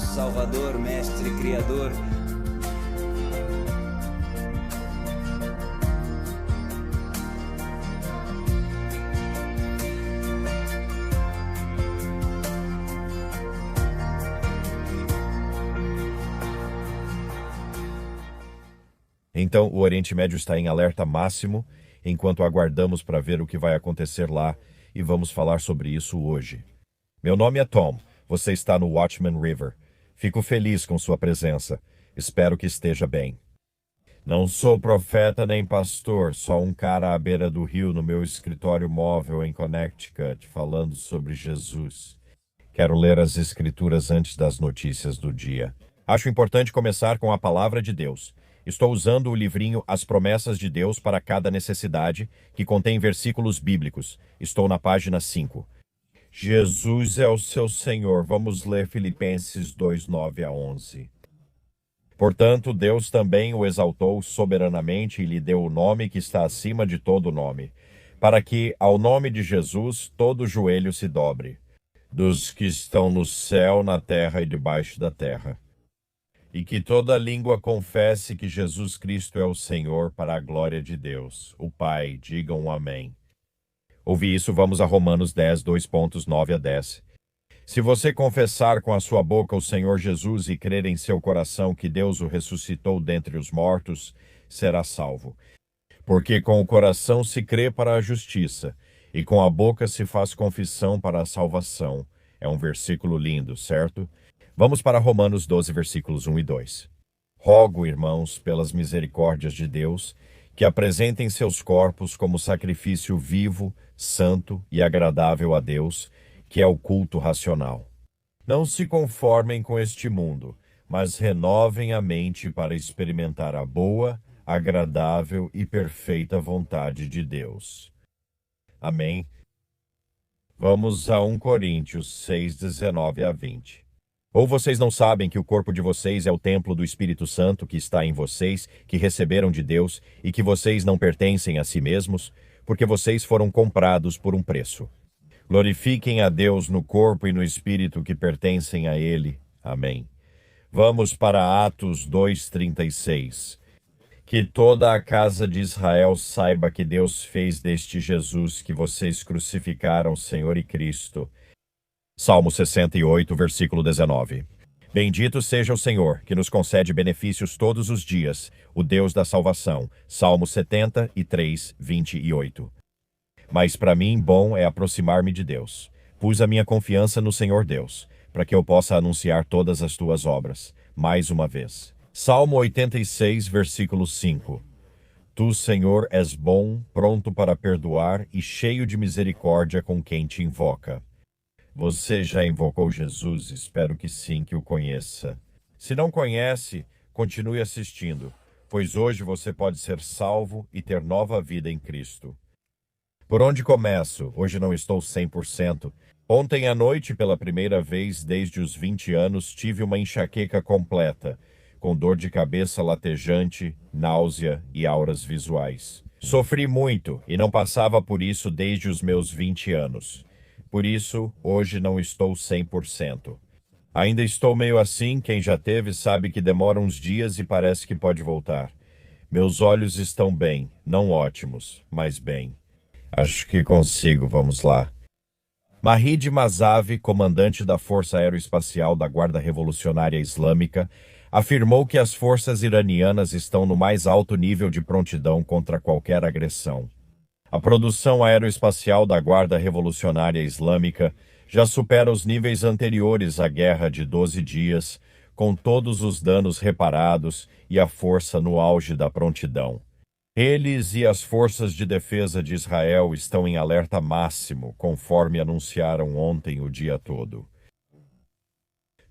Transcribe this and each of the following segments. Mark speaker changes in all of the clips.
Speaker 1: Salvador, Mestre, Criador.
Speaker 2: Então, o Oriente Médio está em alerta máximo, enquanto aguardamos para ver o que vai acontecer lá, e vamos falar sobre isso hoje. Meu nome é Tom, você está no Watchman River. Fico feliz com sua presença. Espero que esteja bem. Não sou profeta nem pastor, só um cara à beira do rio no meu escritório móvel em Connecticut, falando sobre Jesus. Quero ler as Escrituras antes das notícias do dia. Acho importante começar com a palavra de Deus. Estou usando o livrinho As Promessas de Deus para Cada Necessidade, que contém versículos bíblicos. Estou na página 5. Jesus é o seu Senhor. Vamos ler Filipenses 2, 9 a 11. Portanto, Deus também o exaltou soberanamente e lhe deu o nome que está acima de todo nome, para que, ao nome de Jesus, todo joelho se dobre, dos que estão no céu, na terra e debaixo da terra, e que toda língua confesse que Jesus Cristo é o Senhor, para a glória de Deus, o Pai. Digam amém. Ouvi isso, vamos a Romanos 10, 2.9 a 10. Se você confessar com a sua boca o Senhor Jesus e crer em seu coração que Deus o ressuscitou dentre os mortos, será salvo. Porque com o coração se crê para a justiça, e com a boca se faz confissão para a salvação. É um versículo lindo, certo? Vamos para Romanos 12, versículos 1 e 2. Rogo, irmãos, pelas misericórdias de Deus, que apresentem seus corpos como sacrifício vivo, santo e agradável a Deus, que é o culto racional. Não se conformem com este mundo, mas renovem a mente para experimentar a boa, agradável e perfeita vontade de Deus. Amém. Vamos a 1 Coríntios 6, 19 a 20. Ou vocês não sabem que o corpo de vocês é o templo do Espírito Santo que está em vocês, que receberam de Deus, e que vocês não pertencem a si mesmos, porque vocês foram comprados por um preço. Glorifiquem a Deus no corpo e no espírito que pertencem a Ele. Amém. Vamos para Atos 2:36. Que toda a casa de Israel saiba que Deus fez deste Jesus que vocês crucificaram, Senhor e Cristo. Salmo 68, versículo 19. Bendito seja o Senhor, que nos concede benefícios todos os dias, o Deus da salvação. Salmo 73, 28. Mas para mim, bom é aproximar-me de Deus. Pus a minha confiança no Senhor Deus, para que eu possa anunciar todas as tuas obras. Mais uma vez. Salmo 86, versículo 5. Tu, Senhor, és bom, pronto para perdoar e cheio de misericórdia com quem te invoca. Você já invocou Jesus? Espero que sim, que o conheça. Se não conhece, continue assistindo, pois hoje você pode ser salvo e ter nova vida em Cristo. Por onde começo? Hoje não estou 100%. Ontem à noite, pela primeira vez desde os 20 anos, tive uma enxaqueca completa, com dor de cabeça latejante, náusea e auras visuais. Sofri muito e não passava por isso desde os meus 20 anos. Por isso, hoje não estou 100%. Ainda estou meio assim, quem já teve sabe que demora uns dias e parece que pode voltar. Meus olhos estão bem, não ótimos, mas bem. Acho que consigo, vamos lá. Mahdi Masavi, comandante da Força Aeroespacial da Guarda Revolucionária Islâmica, afirmou que as forças iranianas estão no mais alto nível de prontidão contra qualquer agressão. A produção aeroespacial da Guarda Revolucionária Islâmica já supera os níveis anteriores à Guerra de 12 Dias, com todos os danos reparados e a força no auge da prontidão. Eles e as forças de defesa de Israel estão em alerta máximo, conforme anunciaram ontem o dia todo.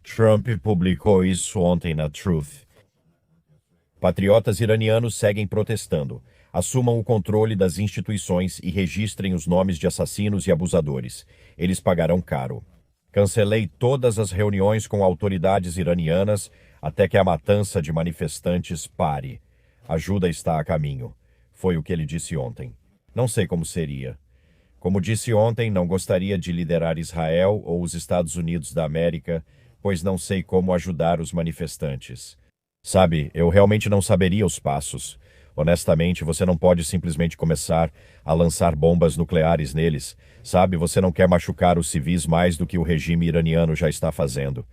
Speaker 2: Trump publicou isso ontem na Truth. Patriotas iranianos seguem protestando. Assumam o controle das instituições e registrem os nomes de assassinos e abusadores. Eles pagarão caro. Cancelei todas as reuniões com autoridades iranianas até que a matança de manifestantes pare. Ajuda está a caminho. Foi o que ele disse ontem. Não sei como seria. Como disse ontem, não gostaria de liderar Israel ou os Estados Unidos da América, pois não sei como ajudar os manifestantes. Sabe, eu realmente não saberia os passos. Honestamente, você não pode simplesmente começar a lançar bombas nucleares neles. Sabe, você não quer machucar os civis mais do que o regime iraniano já está fazendo.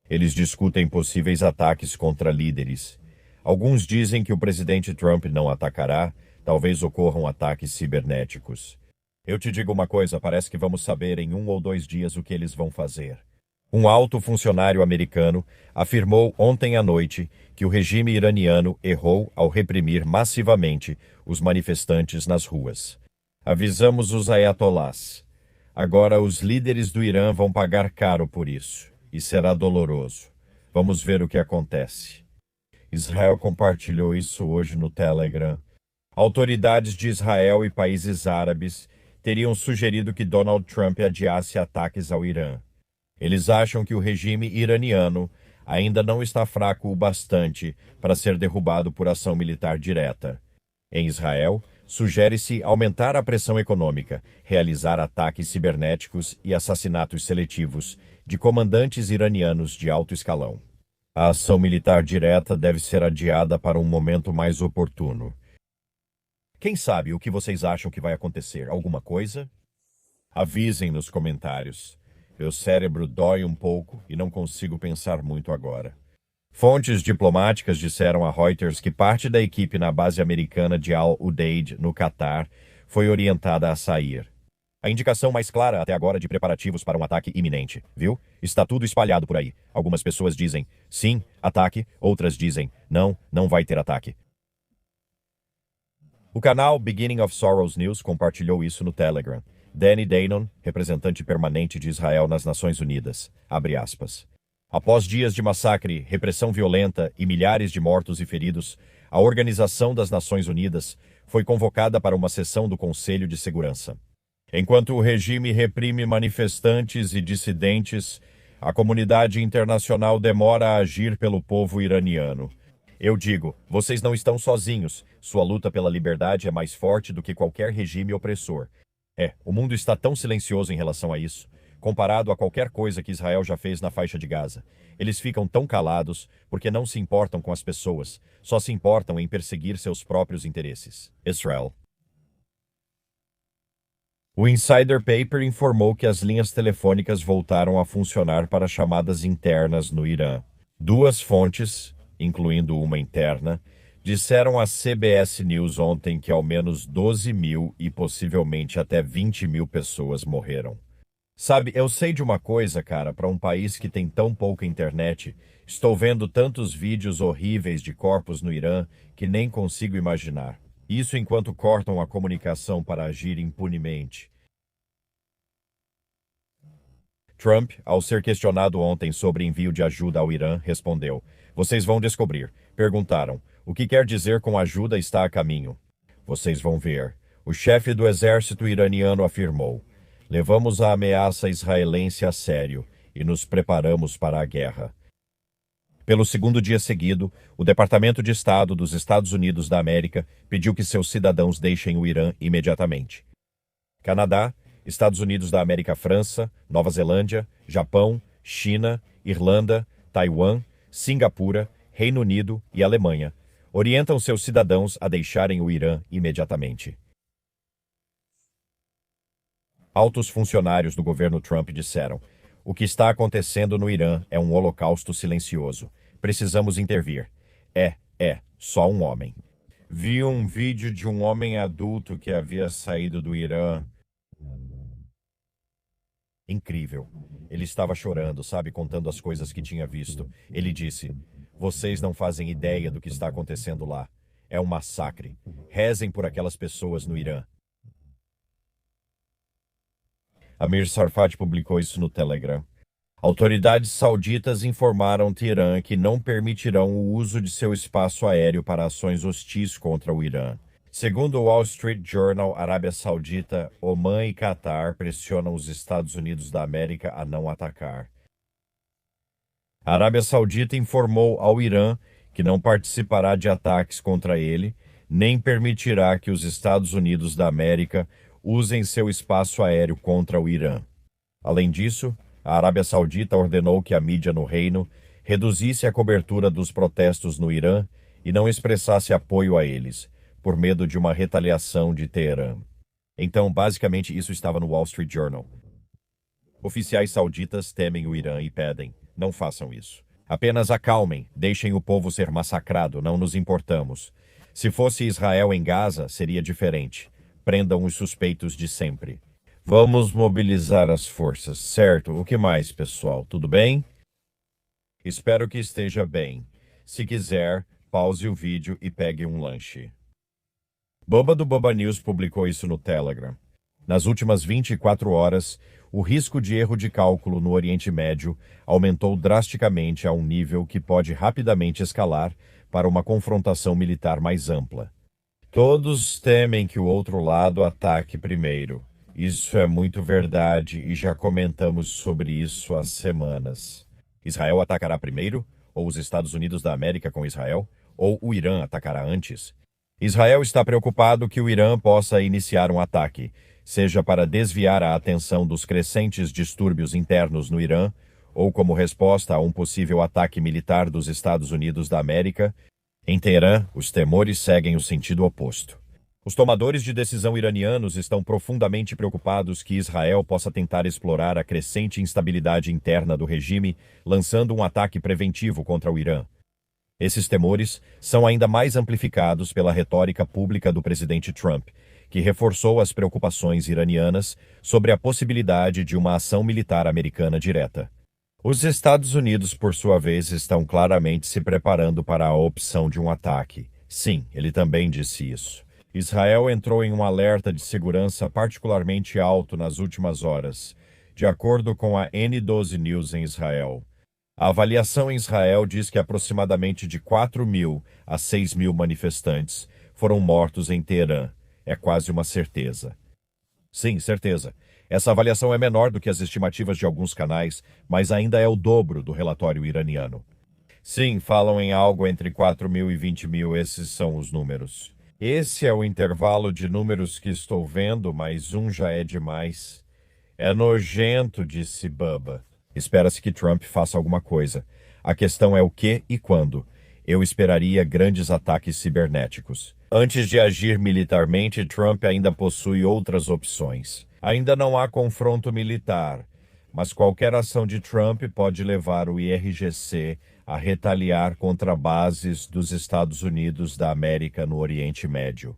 Speaker 2: Eles discutem possíveis ataques contra líderes. Alguns dizem que o presidente Trump não atacará, talvez ocorram ataques cibernéticos. Eu te digo uma coisa, parece que vamos saber em 1 ou 2 dias o que eles vão fazer. Um alto funcionário americano afirmou ontem à noite que o regime iraniano errou ao reprimir massivamente os manifestantes nas ruas. Avisamos os ayatolás. Agora os líderes do Irã vão pagar caro por isso, e será doloroso. Vamos ver o que acontece. Israel compartilhou isso hoje no Telegram. Autoridades de Israel e países árabes teriam sugerido que Donald Trump adiasse ataques ao Irã. Eles acham que o regime iraniano ainda não está fraco o bastante para ser derrubado por ação militar direta. Em Israel, sugere-se aumentar a pressão econômica, realizar ataques cibernéticos e assassinatos seletivos de comandantes iranianos de alto escalão. A ação militar direta deve ser adiada para um momento mais oportuno. Quem sabe o que vocês acham que vai acontecer? Alguma coisa? Avisem nos comentários. Meu cérebro dói um pouco e não consigo pensar muito agora. Fontes diplomáticas disseram a Reuters que parte da equipe na base americana de Al-Udeid, no Catar, foi orientada a sair. A indicação mais clara até agora de preparativos para um ataque iminente, viu? Está tudo espalhado por aí. Algumas pessoas dizem, sim, ataque, outras dizem, não, não vai ter ataque. O canal Beginning of Sorrows News compartilhou isso no Telegram. Danny Danon, representante permanente de Israel nas Nações Unidas, abre aspas. Após dias de massacre, repressão violenta e milhares de mortos e feridos, a Organização das Nações Unidas foi convocada para uma sessão do Conselho de Segurança. Enquanto o regime reprime manifestantes e dissidentes, a comunidade internacional demora a agir pelo povo iraniano. Eu digo, vocês não estão sozinhos. Sua luta pela liberdade é mais forte do que qualquer regime opressor. O mundo está tão silencioso em relação a isso, comparado a qualquer coisa que Israel já fez na faixa de Gaza. Eles ficam tão calados porque não se importam com as pessoas, só se importam em perseguir seus próprios interesses. Israel. O Insider Paper informou que as linhas telefônicas voltaram a funcionar para chamadas internas no Irã. 2 fontes, incluindo uma interna, disseram à CBS News ontem que ao menos 12 mil e possivelmente até 20 mil pessoas morreram. Sabe, eu sei de uma coisa, cara, para um país que tem tão pouca internet, estou vendo tantos vídeos horríveis de corpos no Irã que nem consigo imaginar. Isso enquanto cortam a comunicação para agir impunemente. Trump, ao ser questionado ontem sobre envio de ajuda ao Irã, respondeu: "Vocês vão descobrir." Perguntaram: "O que quer dizer com ajuda está a caminho?" "Vocês vão ver." O chefe do exército iraniano afirmou: "Levamos a ameaça israelense a sério e nos preparamos para a guerra." Pelo segundo dia seguido, o Departamento de Estado dos Estados Unidos da América pediu que seus cidadãos deixem o Irã imediatamente. Canadá, Estados Unidos da América, França, Nova Zelândia, Japão, China, Irlanda, Taiwan, Singapura, Reino Unido e Alemanha orientam seus cidadãos a deixarem o Irã imediatamente. Altos funcionários do governo Trump disseram: "O que está acontecendo no Irã é um holocausto silencioso. Precisamos intervir." Só um homem. Vi um vídeo de um homem adulto que havia saído do Irã. Incrível. Ele estava chorando, sabe, contando as coisas que tinha visto. Ele disse: "Vocês não fazem ideia do que está acontecendo lá. É um massacre. Rezem por aquelas pessoas no Irã." Amir Tsarfati publicou isso no Telegram. Autoridades sauditas informaram Teherã que não permitirão o uso de seu espaço aéreo para ações hostis contra o Irã. Segundo o Wall Street Journal, Arábia Saudita, Omã e Catar pressionam os Estados Unidos da América a não atacar. A Arábia Saudita informou ao Irã que não participará de ataques contra ele, nem permitirá que os Estados Unidos da América usem seu espaço aéreo contra o Irã. Além disso, A Arábia Saudita ordenou que a mídia no reino reduzisse a cobertura dos protestos no Irã e não expressasse apoio a eles, por medo de uma retaliação de Teherã. Então, basicamente, isso estava no Wall Street Journal. Oficiais sauditas temem o Irã e pedem: não façam isso. Apenas acalmem, deixem o povo ser massacrado, não nos importamos. Se fosse Israel em Gaza, seria diferente. Prendam os suspeitos de sempre. Vamos mobilizar as forças, certo? O que mais, pessoal? Tudo bem? Espero que esteja bem. Se quiser, pause o vídeo e pegue um lanche. Bubba do Bubba News publicou isso no Telegram. Nas últimas 24 horas, o risco de erro de cálculo no Oriente Médio aumentou drasticamente a um nível que pode rapidamente escalar para uma confrontação militar mais ampla. Todos temem que o outro lado ataque primeiro. Isso é muito verdade e já comentamos sobre isso há semanas. Israel atacará primeiro? Ou os Estados Unidos da América com Israel? Ou o Irã atacará antes? Israel está preocupado que o Irã possa iniciar um ataque, seja para desviar a atenção dos crescentes distúrbios internos no Irã, ou como resposta a um possível ataque militar dos Estados Unidos da América. Em Teherã, os temores seguem o sentido oposto. Os tomadores de decisão iranianos estão profundamente preocupados que Israel possa tentar explorar a crescente instabilidade interna do regime, lançando um ataque preventivo contra o Irã. Esses temores são ainda mais amplificados pela retórica pública do presidente Trump, que reforçou as preocupações iranianas sobre a possibilidade de uma ação militar americana direta. Os Estados Unidos, por sua vez, estão claramente se preparando para a opção de um ataque. Sim, ele também disse isso. Israel entrou em um alerta de segurança particularmente alto nas últimas horas, de acordo com a N12 News em Israel. A avaliação em Israel diz que aproximadamente de 4.000 a 6.000 manifestantes foram mortos em Teherã. É quase uma certeza. Sim, certeza. Essa avaliação é menor do que as estimativas de alguns canais, mas ainda é o dobro do relatório iraniano. Sim, falam em algo entre 4.000 e 20.000, esses são os números. Esse é o intervalo de números que estou vendo, mas um já é demais. É nojento, disse Bubba. Espera-se que Trump faça alguma coisa. A questão é o que e quando. Eu esperaria grandes ataques cibernéticos. Antes de agir militarmente, Trump ainda possui outras opções. Ainda não há confronto militar, mas qualquer ação de Trump pode levar o IRGC a retaliar contra bases dos Estados Unidos da América no Oriente Médio.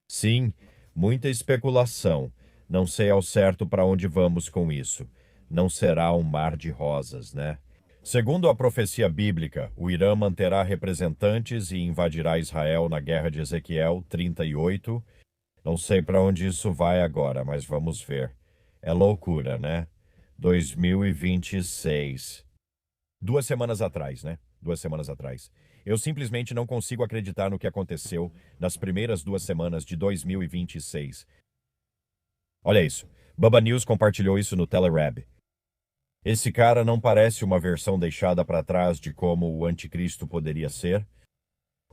Speaker 2: Sim, muita especulação. Não sei ao certo para onde vamos com isso. Não será um mar de rosas, né? Segundo a profecia bíblica, o Irã manterá representantes e invadirá Israel na Guerra de Ezequiel 38. Não sei para onde isso vai agora, mas vamos ver. É loucura, né? 2026. 2 semanas atrás, né? 2 semanas atrás. Eu simplesmente não consigo acreditar no que aconteceu nas primeiras 2 semanas de 2026. Olha isso. Bubba News compartilhou isso no Telegram. Esse cara não parece uma versão deixada para trás de como o anticristo poderia ser?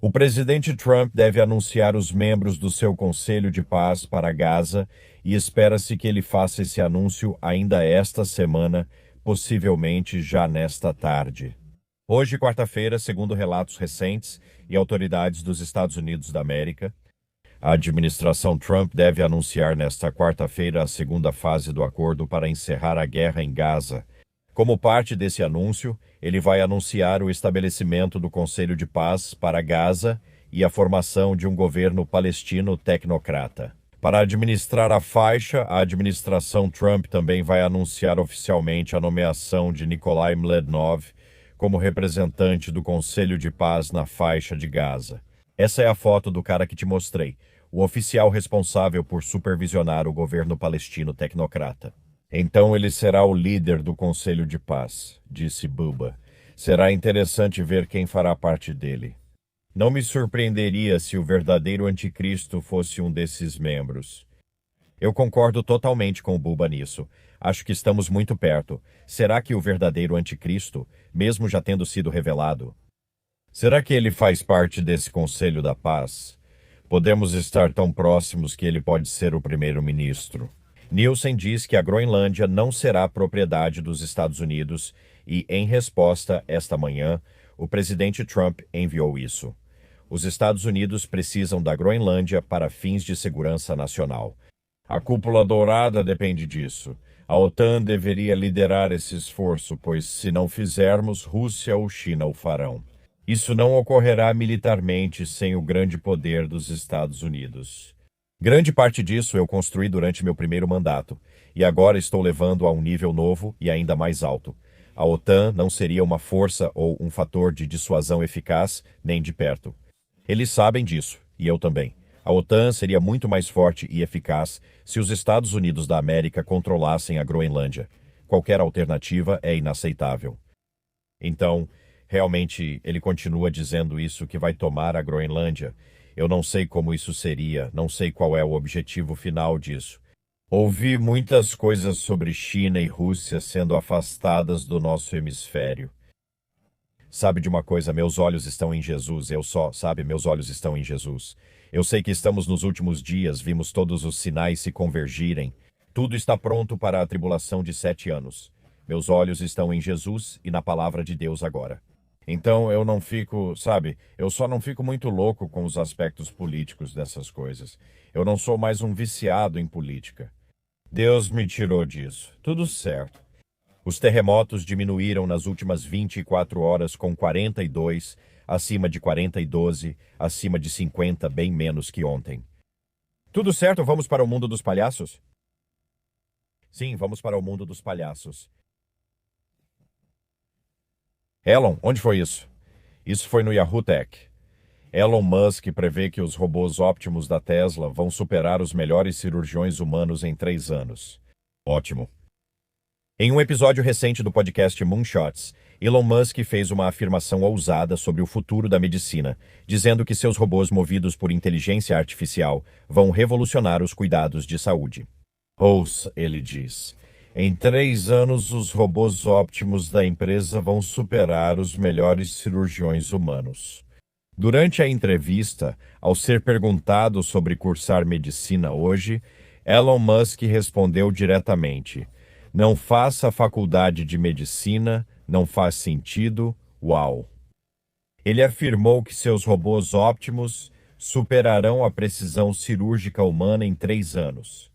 Speaker 2: O presidente Trump deve anunciar os membros do seu Conselho de Paz para Gaza e espera-se que ele faça esse anúncio ainda esta semana, possivelmente já nesta tarde. Hoje, quarta-feira, segundo relatos recentes e autoridades dos Estados Unidos da América, a administração Trump deve anunciar nesta quarta-feira a segunda fase do acordo para encerrar a guerra em Gaza. Como parte desse anúncio, ele vai anunciar o estabelecimento do Conselho de Paz para Gaza e a formação de um governo palestino tecnocrata. Para administrar a faixa, a administração Trump também vai anunciar oficialmente a nomeação de Nikolai Mlednov como representante do Conselho de Paz na faixa de Gaza. Essa é a foto do cara que te mostrei, o oficial responsável por supervisionar o governo palestino tecnocrata. Então ele será o líder do Conselho de Paz, disse Bubba. Será interessante ver quem fará parte dele. Não me surpreenderia se o verdadeiro anticristo fosse um desses membros. Eu concordo totalmente com o Bubba nisso. Acho que estamos muito perto. Será que o verdadeiro anticristo, mesmo já tendo sido revelado? Será que ele faz parte desse Conselho da Paz? Podemos estar tão próximos que ele pode ser o primeiro-ministro. Nielsen diz que a Groenlândia não será propriedade dos Estados Unidos e, em resposta, esta manhã, o presidente Trump enviou isso. Os Estados Unidos precisam da Groenlândia para fins de segurança nacional. A cúpula dourada depende disso. A OTAN deveria liderar esse esforço, pois, se não fizermos, Rússia ou China o farão. Isso não ocorrerá militarmente sem o grande poder dos Estados Unidos. Grande parte disso eu construí durante meu primeiro mandato, e agora estou levando a um nível novo e ainda mais alto. A OTAN não seria uma força ou um fator de dissuasão eficaz, nem de perto. Eles sabem disso, e eu também. A OTAN seria muito mais forte e eficaz se os Estados Unidos da América controlassem a Groenlândia. Qualquer alternativa é inaceitável. Então, realmente, ele continua dizendo isso, que vai tomar a Groenlândia. Eu não sei como isso seria, não sei qual é o objetivo final disso. Ouvi muitas coisas sobre China e Rússia sendo afastadas do nosso hemisfério. Sabe de uma coisa, meus olhos estão em Jesus, meus olhos estão em Jesus. Eu sei que estamos nos últimos dias, vimos todos os sinais se convergirem. Tudo está pronto para a tribulação de 7 anos. Meus olhos estão em Jesus e na palavra de Deus agora. Então eu só não fico muito louco com os aspectos políticos dessas coisas. Eu não sou mais um viciado em política. Deus me tirou disso. Tudo certo. Os terremotos diminuíram nas últimas 24 horas com 42, acima de 40 e 12, acima de 50, bem menos que ontem. Tudo certo, vamos para o mundo dos palhaços? Sim, vamos para o mundo dos palhaços. Elon, onde foi isso? Isso foi no Yahoo Tech. Elon Musk prevê que os robôs óptimos da Tesla vão superar os melhores cirurgiões humanos em 3 anos. Ótimo. Em um episódio recente do podcast Moonshots, Elon Musk fez uma afirmação ousada sobre o futuro da medicina, dizendo que seus robôs movidos por inteligência artificial vão revolucionar os cuidados de saúde. Ouça, ele diz. Em 3 anos, os robôs óptimos da empresa vão superar os melhores cirurgiões humanos. Durante a entrevista, ao ser perguntado sobre cursar medicina hoje, Elon Musk respondeu diretamente: "Não faça a faculdade de medicina, não faz sentido, uau." Ele afirmou que seus robôs óptimos superarão a precisão cirúrgica humana em 3 anos.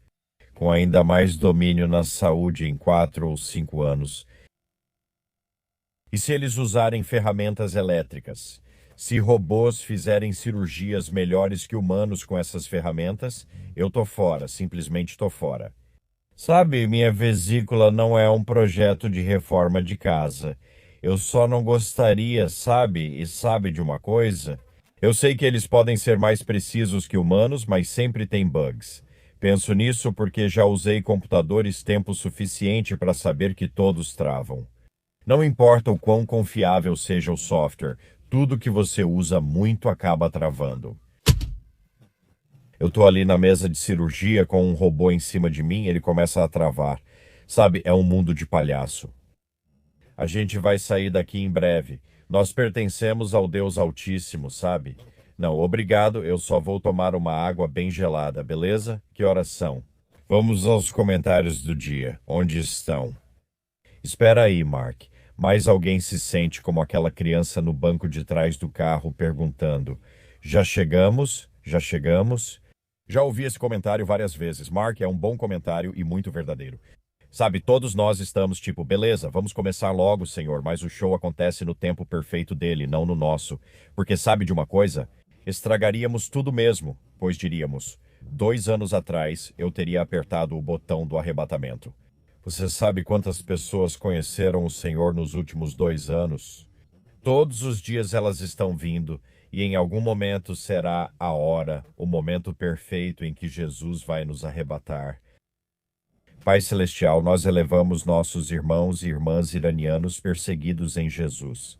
Speaker 2: Com ainda mais domínio na saúde em 4 ou 5 anos. E se eles usarem ferramentas elétricas? Se robôs fizerem cirurgias melhores que humanos com essas ferramentas, eu tô fora, simplesmente tô fora. Sabe, minha vesícula não é um projeto de reforma de casa. Eu só não gostaria, sabe de uma coisa? Eu sei que eles podem ser mais precisos que humanos, mas sempre tem bugs. Penso nisso porque já usei computadores tempo suficiente para saber que todos travam. Não importa o quão confiável seja o software, tudo que você usa muito acaba travando. Eu tô ali na mesa de cirurgia com um robô em cima de mim, ele começa a travar. Sabe, é um mundo de palhaço. A gente vai sair daqui em breve. Nós pertencemos ao Deus Altíssimo, sabe? Não, obrigado, eu só vou tomar uma água bem gelada, beleza? Que horas são? Vamos aos comentários do dia. Onde estão? Espera aí, Mark. Mais alguém se sente como aquela criança no banco de trás do carro perguntando: "Já chegamos? Já chegamos?" Já ouvi esse comentário várias vezes. Mark, é um bom comentário e muito verdadeiro. Sabe, todos nós estamos tipo, beleza, vamos começar logo, Senhor, mas o show acontece no tempo perfeito dele, não no nosso. Porque sabe de uma coisa? Estragaríamos tudo mesmo, pois diríamos: 2 anos atrás eu teria apertado o botão do arrebatamento. Você sabe quantas pessoas conheceram o Senhor nos últimos 2 anos? Todos os dias elas estão vindo, e em algum momento será a hora, o momento perfeito em que Jesus vai nos arrebatar. Pai Celestial, nós elevamos nossos irmãos e irmãs iranianos perseguidos em Jesus,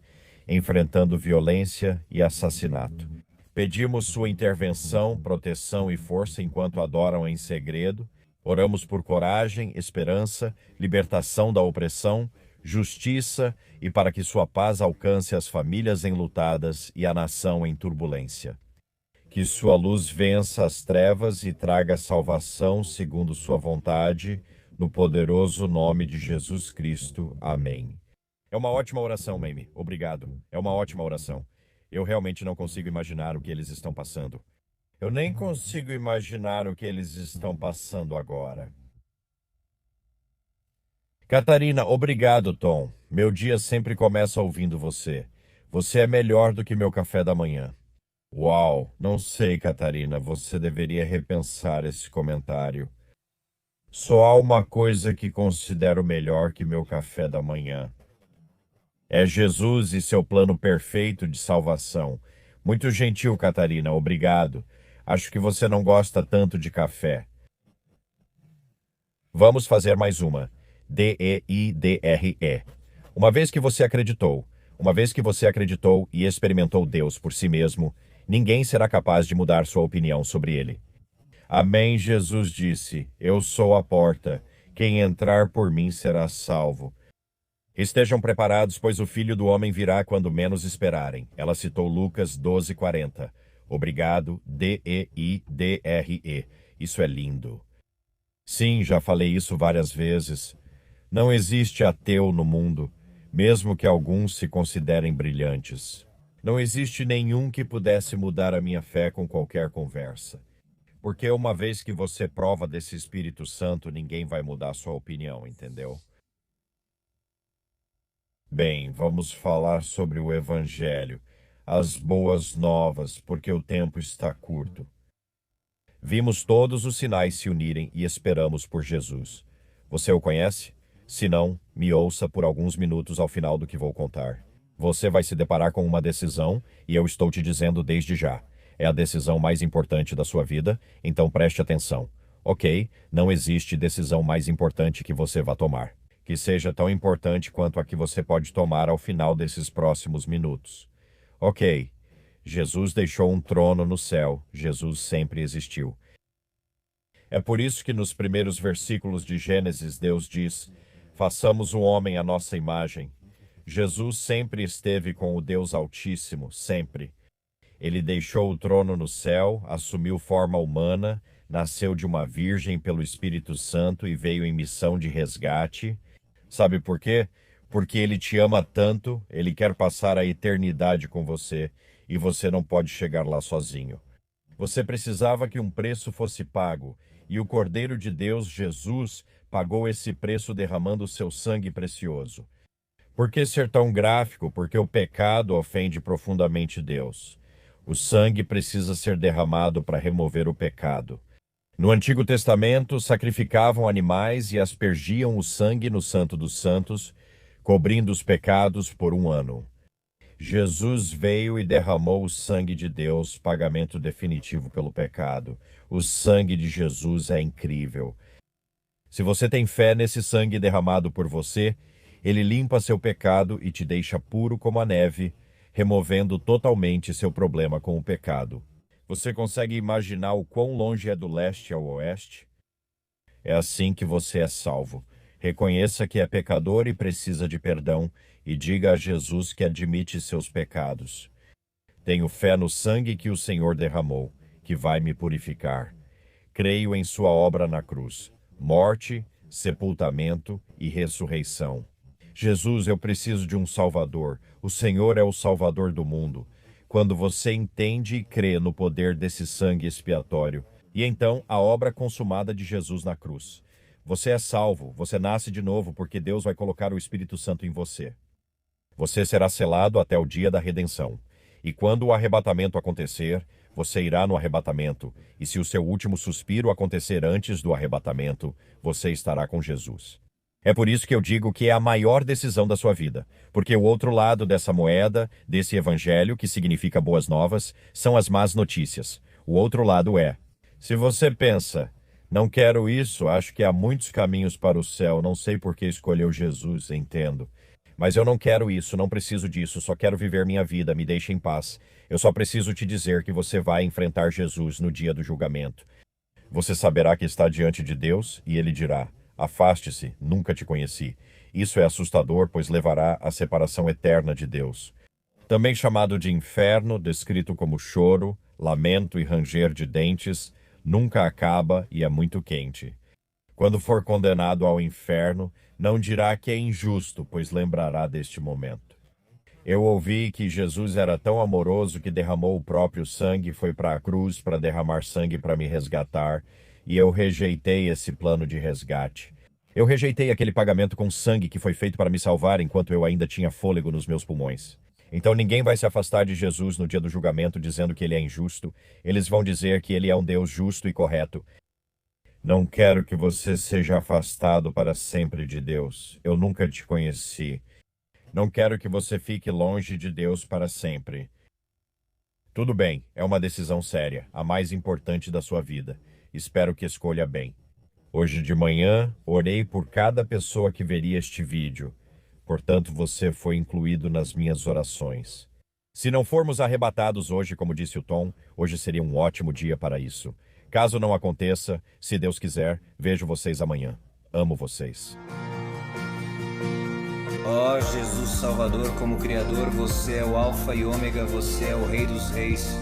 Speaker 2: enfrentando violência e assassinato. Pedimos sua intervenção, proteção e força enquanto adoram em segredo. Oramos por coragem, esperança, libertação da opressão, justiça e para que sua paz alcance as famílias enlutadas e a nação em turbulência. Que sua luz vença as trevas e traga salvação segundo sua vontade, no poderoso nome de Jesus Cristo. Amém. É uma ótima oração, Mamie. Obrigado. É uma ótima oração. Eu realmente não consigo imaginar o que eles estão passando. Eu nem consigo imaginar o que eles estão passando agora. Catarina, obrigado, Tom. Meu dia sempre começa ouvindo você. Você é melhor do que meu café da manhã. Uau, não sei, Catarina, você deveria repensar esse comentário. Só há uma coisa que considero melhor que meu café da manhã. É Jesus e seu plano perfeito de salvação. Muito gentil, Catarina, obrigado. Acho que você não gosta tanto de café. Vamos fazer mais uma. DEIDRE. Uma vez que você acreditou, e experimentou Deus por si mesmo, ninguém será capaz de mudar sua opinião sobre ele. Amém, Jesus disse, eu sou a porta. Quem entrar por mim será salvo. Estejam preparados, pois o Filho do Homem virá quando menos esperarem. Ela citou Lucas 12:40. Obrigado, DEIDRE. Isso é lindo. Sim, já falei isso várias vezes. Não existe ateu no mundo, mesmo que alguns se considerem brilhantes. Não existe nenhum que pudesse mudar a minha fé com qualquer conversa. Porque uma vez que você prova desse Espírito Santo, ninguém vai mudar sua opinião, entendeu? Bem, vamos falar sobre o Evangelho, as boas novas, porque o tempo está curto. Vimos todos os sinais se unirem e esperamos por Jesus. Você o conhece? Se não, me ouça por alguns minutos ao final do que vou contar. Você vai se deparar com uma decisão e eu estou te dizendo desde já. É a decisão mais importante da sua vida, então preste atenção. Ok, não existe decisão mais importante que você vá tomar, que seja tão importante quanto a que você pode tomar ao final desses próximos minutos. Ok, Jesus deixou um trono no céu, Jesus sempre existiu. É por isso que nos primeiros versículos de Gênesis Deus diz: façamos o homem à nossa imagem. Jesus sempre esteve com o Deus Altíssimo, sempre. Ele deixou o trono no céu, assumiu forma humana, nasceu de uma virgem pelo Espírito Santo e veio em missão de resgate. Sabe por quê? Porque ele te ama tanto, ele quer passar a eternidade com você e você não pode chegar lá sozinho. Você precisava que um preço fosse pago e o Cordeiro de Deus, Jesus, pagou esse preço derramando seu sangue precioso. Por que ser tão gráfico? Porque o pecado ofende profundamente Deus. O sangue precisa ser derramado para remover o pecado. No Antigo Testamento, sacrificavam animais e aspergiam o sangue no Santo dos Santos, cobrindo os pecados por um ano. Jesus veio e derramou o sangue de Deus, pagamento definitivo pelo pecado. O sangue de Jesus é incrível. Se você tem fé nesse sangue derramado por você, ele limpa seu pecado e te deixa puro como a neve, removendo totalmente seu problema com o pecado. Você consegue imaginar o quão longe é do leste ao oeste? É assim que você é salvo. Reconheça que é pecador e precisa de perdão e diga a Jesus que admite seus pecados. Tenho fé no sangue que o Senhor derramou, que vai me purificar. Creio em sua obra na cruz, morte, sepultamento e ressurreição. Jesus, eu preciso de um Salvador. O Senhor é o Salvador do mundo. Quando você entende e crê no poder desse sangue expiatório, e então a obra consumada de Jesus na cruz. Você é salvo, você nasce de novo porque Deus vai colocar o Espírito Santo em você. Você será selado até o dia da redenção. E quando o arrebatamento acontecer, você irá no arrebatamento. E se o seu último suspiro acontecer antes do arrebatamento, você estará com Jesus. É por isso que eu digo que é a maior decisão da sua vida, porque o outro lado dessa moeda, desse evangelho, que significa boas novas, são as más notícias. O outro lado é: se você pensa, não quero isso, acho que há muitos caminhos para o céu, não sei por que escolheu Jesus, entendo. Mas eu não quero isso, não preciso disso, só quero viver minha vida, me deixe em paz. Eu só preciso te dizer que você vai enfrentar Jesus no dia do julgamento. Você saberá que está diante de Deus e ele dirá: afaste-se, nunca te conheci. Isso é assustador, pois levará à separação eterna de Deus. também chamado de inferno, descrito como choro, lamento e ranger de dentes, nunca acaba e é muito quente. Quando for condenado ao inferno, não dirá que é injusto, pois lembrará deste momento. Eu ouvi que Jesus era tão amoroso que derramou o próprio sangue e foi para a cruz para derramar sangue para me resgatar, e eu rejeitei esse plano de resgate. Eu rejeitei aquele pagamento com sangue que foi feito para me salvar enquanto eu ainda tinha fôlego nos meus pulmões. Então ninguém vai se afastar de Jesus no dia do julgamento dizendo que ele é injusto. Eles vão dizer que ele é um Deus justo e correto. Não quero que você seja afastado para sempre de Deus. Eu nunca te conheci. Não quero que você fique longe de Deus para sempre. Tudo bem, é uma decisão séria, a mais importante da sua vida. Espero que escolha bem. Hoje de manhã, orei por cada pessoa que veria este vídeo. Portanto, você foi incluído nas minhas orações. Se não formos arrebatados hoje, como disse o Tom, hoje seria um ótimo dia para isso. Caso não aconteça, se Deus quiser, vejo vocês amanhã. Amo vocês.
Speaker 1: Ó Jesus Salvador, como Criador, você é o Alfa e Ômega, você é o Rei dos Reis.